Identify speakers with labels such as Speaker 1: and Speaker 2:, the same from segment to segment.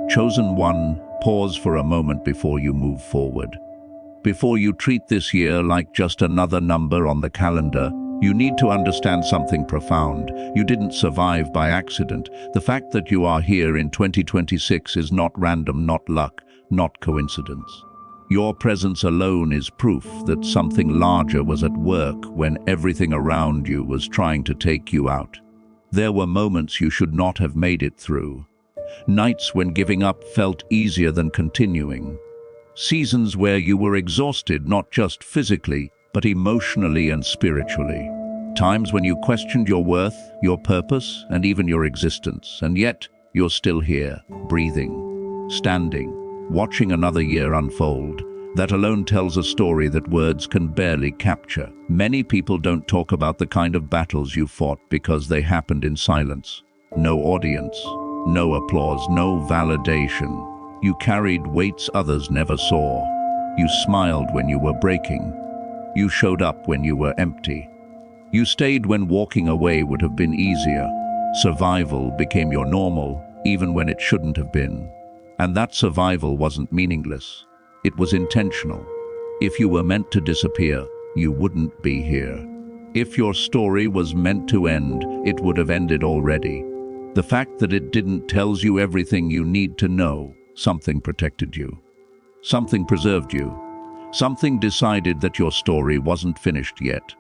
Speaker 1: Chosen one, pause for a moment before you move forward. Before you treat this year like just another number on the calendar, you need to understand something profound. You didn't survive by accident. The fact that you are here in 2026 is not random, not luck, not coincidence. Your presence alone is proof that something larger was at work when everything around you was trying to take you out. There were moments you should not have made it through. Nights when giving up felt easier than continuing. Seasons where you were exhausted not just physically, but emotionally and spiritually. Times when you questioned your worth, your purpose, and even your existence. And yet, you're still here, breathing, standing, watching another year unfold. That alone tells a story that words can barely capture. Many people don't talk about the kind of battles you fought because they happened in silence. No audience, no applause, no validation. You carried weights others never saw. You smiled when you were breaking. You showed up when you were empty. You stayed when walking away would have been easier. Survival became your normal, even when it shouldn't have been. And that survival wasn't meaningless. It was intentional. If you were meant to disappear, you wouldn't be here. If your story was meant to end, it would have ended already. The fact that it didn't tells you everything you need to know. Something protected you. Something preserved you. Something decided that your story wasn't finished yet.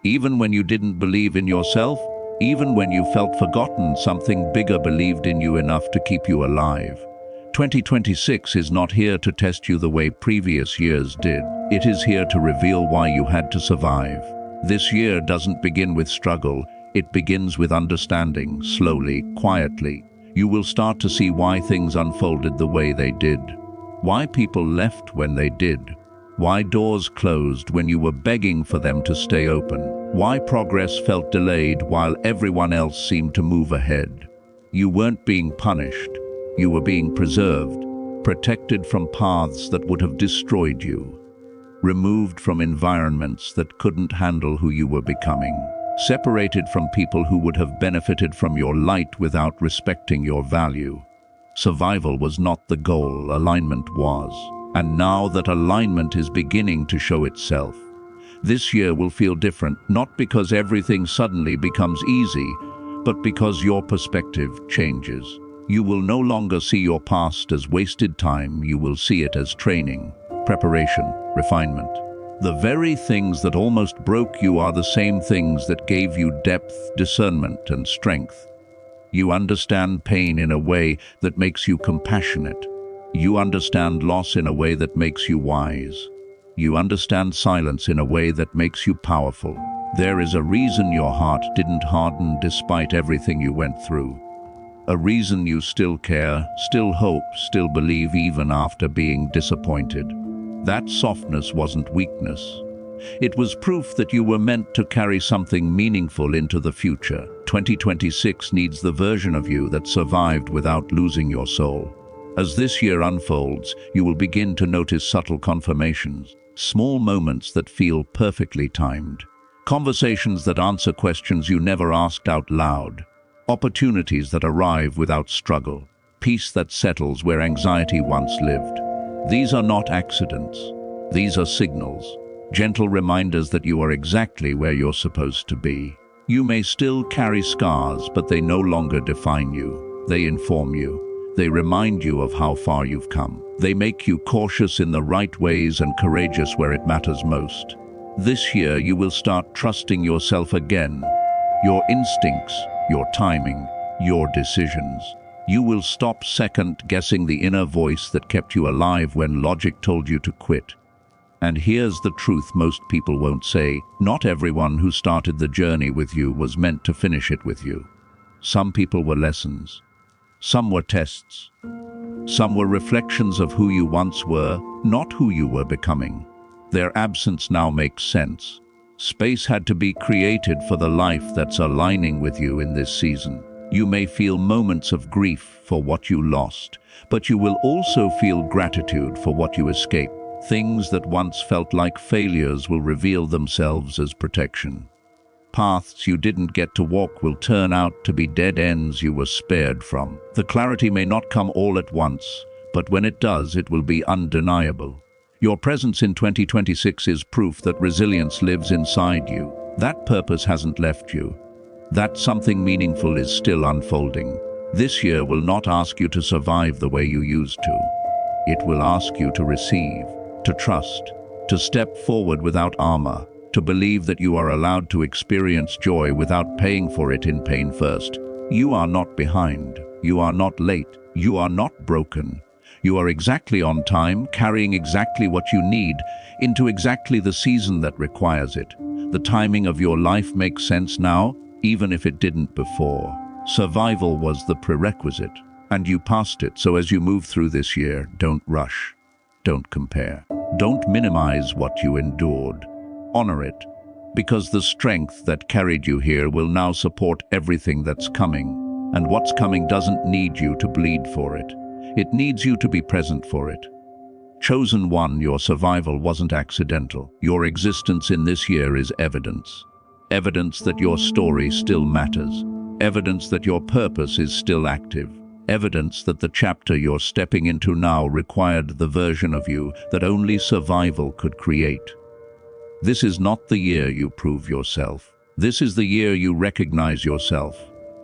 Speaker 1: Even when you didn't believe in yourself, even when you felt forgotten, something bigger believed in you enough to keep you alive. 2026 is not here to test you the way previous years did. It is here to reveal why you had to survive. This year doesn't begin with struggle. It begins with understanding, slowly, quietly. You will start to see why things unfolded the way they did. Why people left when they did. Why doors closed when you were begging for them to stay open. Why progress felt delayed while everyone else seemed to move ahead. You weren't being punished. You were being preserved, protected from paths that would have destroyed you. Removed from environments that couldn't handle who you were becoming. Separated from people who would have benefited from your light without respecting your value. Survival was not the goal, alignment was. And now that alignment is beginning to show itself, this year will feel different, not because everything suddenly becomes easy, but because your perspective changes. You will no longer see your past as wasted time, you will see it as training, preparation, refinement. The very things that almost broke you are the same things that gave you depth, discernment, and strength. You understand pain in a way that makes you compassionate. You understand loss in a way that makes you wise. You understand silence in a way that makes you powerful. There is a reason your heart didn't harden despite everything you went through. A reason you still care, still hope, still believe even after being disappointed. That softness wasn't weakness. It was proof that you were meant to carry something meaningful into the future. 2026 needs the version of you that survived without losing your soul. As this year unfolds, you will begin to notice subtle confirmations, small moments that feel perfectly timed, conversations that answer questions you never asked out loud, opportunities that arrive without struggle, peace that settles where anxiety once lived. These are not accidents. These are signals, gentle reminders that you are exactly where you're supposed to be. You may still carry scars, but they no longer define you. They inform you. They remind you of how far you've come. They make you cautious in the right ways and courageous where it matters most. This year, you will start trusting yourself again. Your instincts, your timing, your decisions. You will stop second-guessing the inner voice that kept you alive when logic told you to quit. And here's the truth most people won't say. Not everyone who started the journey with you was meant to finish it with you. Some people were lessons. Some were tests. Some were reflections of who you once were, not who you were becoming. Their absence now makes sense. Space had to be created for the life that's aligning with you in this season. You may feel moments of grief for what you lost, but you will also feel gratitude for what you escaped. Things that once felt like failures will reveal themselves as protection. Paths you didn't get to walk will turn out to be dead ends you were spared from. The clarity may not come all at once, but when it does, it will be undeniable. Your presence in 2026 is proof that resilience lives inside you. That purpose hasn't left you. That something meaningful is still unfolding. This year will not ask you to survive the way you used to. It will ask you to receive, to trust, to step forward without armor, to believe that you are allowed to experience joy without paying for it in pain first. You are not behind. You are not late. You are not broken. You are exactly on time, carrying exactly what you need into exactly the season that requires it. The timing of your life makes sense now, even if it didn't before. Survival was the prerequisite, and you passed it. So as you move through this year, don't rush. Don't compare. Don't minimize what you endured. Honor it, because the strength that carried you here will now support everything that's coming. And what's coming doesn't need you to bleed for it. It needs you to be present for it. Chosen one, your survival wasn't accidental. Your existence in this year is evidence. Evidence that your story still matters. Evidence that your purpose is still active. Evidence that the chapter you're stepping into now required the version of you that only survival could create. This is not the year you prove yourself. This is the year you recognize yourself.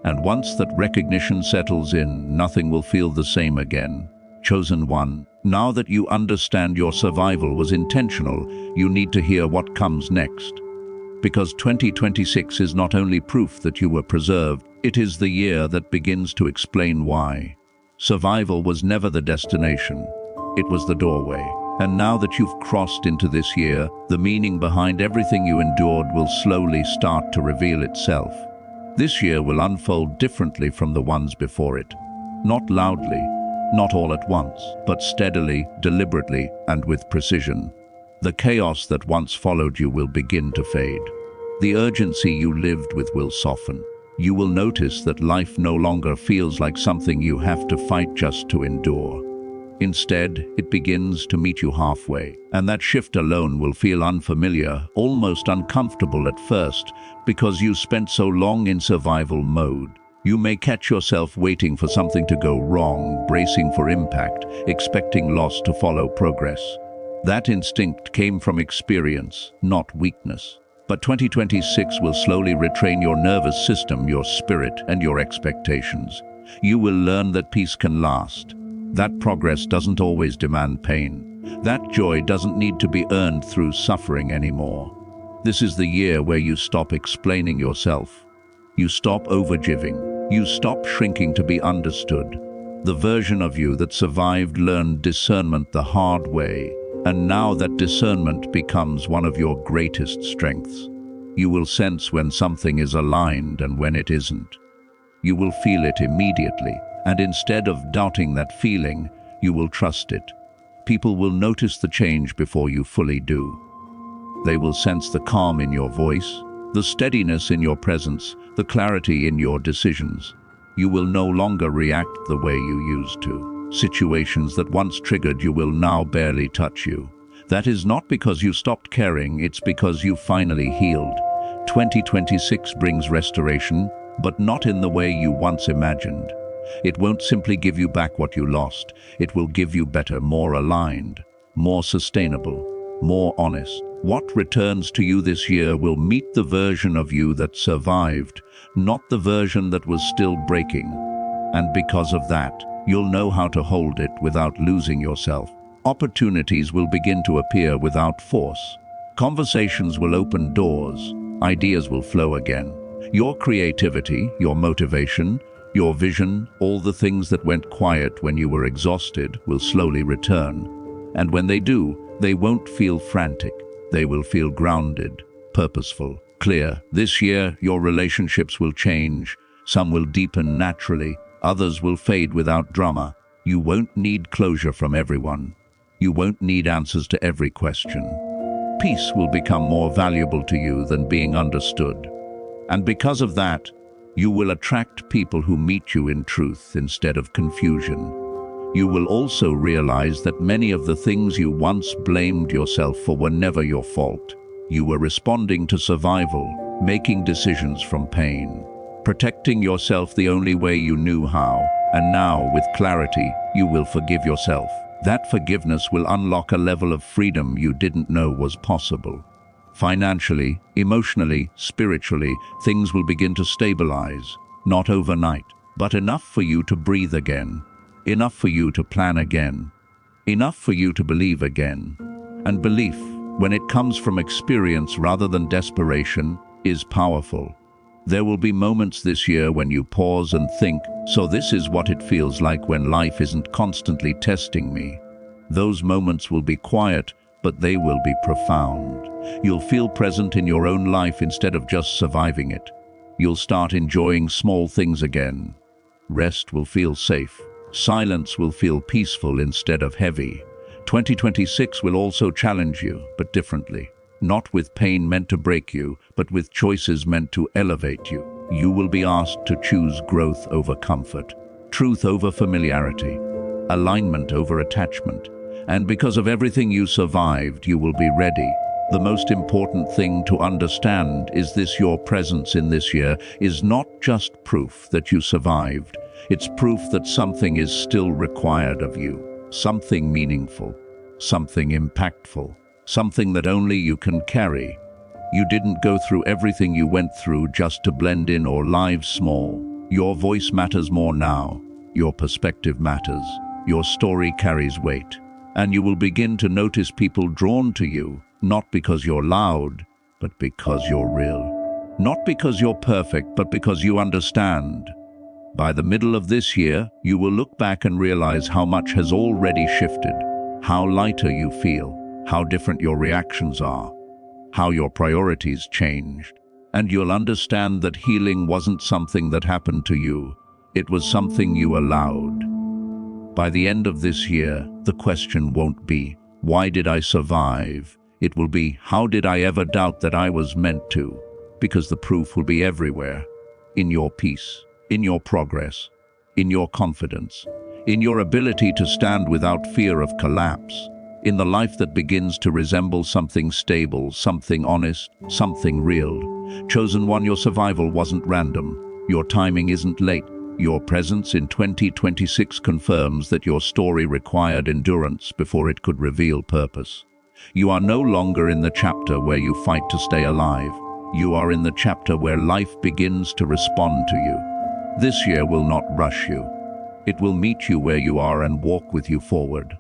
Speaker 1: And once that recognition settles in, nothing will feel the same again. Chosen one, now that you understand your survival was intentional, you need to hear what comes next. Because 2026 is not only proof that you were preserved, it is the year that begins to explain why. Survival was never the destination. It was the doorway. And now that you've crossed into this year, the meaning behind everything you endured will slowly start to reveal itself. This year will unfold differently from the ones before it. Not loudly, not all at once, but steadily, deliberately, and with precision. The chaos that once followed you will begin to fade. The urgency you lived with will soften. You will notice that life no longer feels like something you have to fight just to endure. Instead, it begins to meet you halfway, and that shift alone will feel unfamiliar, almost uncomfortable at first, because you spent so long in survival mode. You may catch yourself waiting for something to go wrong, bracing for impact, expecting loss to follow progress. That instinct came from experience, not weakness. But 2026 will slowly retrain your nervous system, your spirit, and your expectations. You will learn that peace can last. That progress doesn't always demand pain. That joy doesn't need to be earned through suffering anymore. This is the year where you stop explaining yourself. You stop overgiving. You stop shrinking to be understood. The version of you that survived learned discernment the hard way, and now that discernment becomes one of your greatest strengths. You will sense when something is aligned and when it isn't. You will feel it immediately. And instead of doubting that feeling, you will trust it. People will notice the change before you fully do. They will sense the calm in your voice, the steadiness in your presence, the clarity in your decisions. You will no longer react the way you used to. Situations that once triggered you will now barely touch you. That is not because you stopped caring, it's because you finally healed. 2026 brings restoration, but not in the way you once imagined. It won't simply give you back what you lost. It will give you better, more aligned, more sustainable, more honest. What returns to you this year will meet the version of you that survived, not the version that was still breaking. And because of that, you'll know how to hold it without losing yourself. Opportunities will begin to appear without force. Conversations will open doors. Ideas will flow again. Your creativity, your motivation, your vision, all the things that went quiet when you were exhausted, will slowly return. And when they do, they won't feel frantic. They will feel grounded, purposeful, clear. This year, your relationships will change. Some will deepen naturally. Others will fade without drama. You won't need closure from everyone. You won't need answers to every question. Peace will become more valuable to you than being understood. And because of that, you will attract people who meet you in truth instead of confusion. You will also realize that many of the things you once blamed yourself for were never your fault. You were responding to survival, making decisions from pain, protecting yourself the only way you knew how, and now, with clarity, you will forgive yourself. That forgiveness will unlock a level of freedom you didn't know was possible. Financially, emotionally, spiritually, things will begin to stabilize, not overnight, but enough for you to breathe again, enough for you to plan again, enough for you to believe again. And belief, when it comes from experience rather than desperation, is powerful. There will be moments this year when you pause and think, so this is what it feels like when life isn't constantly testing me. Those moments will be quiet, but they will be profound. You'll feel present in your own life instead of just surviving it. You'll start enjoying small things again. Rest will feel safe. Silence will feel peaceful instead of heavy. 2026 will also challenge you, but differently. Not with pain meant to break you, but with choices meant to elevate you. You will be asked to choose growth over comfort, truth over familiarity, alignment over attachment. And because of everything you survived, you will be ready. The most important thing to understand is this: your presence in this year is not just proof that you survived. It's proof that something is still required of you. Something meaningful, something impactful, something that only you can carry. You didn't go through everything you went through just to blend in or live small. Your voice matters more now. Your perspective matters. Your story carries weight. And you will begin to notice people drawn to you, not because you're loud, but because you're real. Not because you're perfect, but because you understand. By the middle of this year, you will look back and realize how much has already shifted, how lighter you feel, how different your reactions are, how your priorities changed. And you'll understand that healing wasn't something that happened to you, it was something you allowed. By the end of this year, the question won't be, why did I survive? It will be, how did I ever doubt that I was meant to? Because the proof will be everywhere. In your peace, in your progress, in your confidence, in your ability to stand without fear of collapse, in the life that begins to resemble something stable, something honest, something real. Chosen one, your survival wasn't random. Your timing isn't late. Your presence in 2026 confirms that your story required endurance before it could reveal purpose. You are no longer in the chapter where you fight to stay alive. You are in the chapter where life begins to respond to you. This year will not rush you. It will meet you where you are and walk with you forward.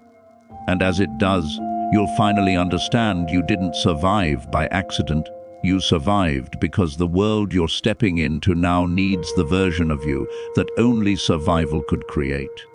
Speaker 1: And as it does, you'll finally understand you didn't survive by accident. You survived because the world you're stepping into now needs the version of you that only survival could create.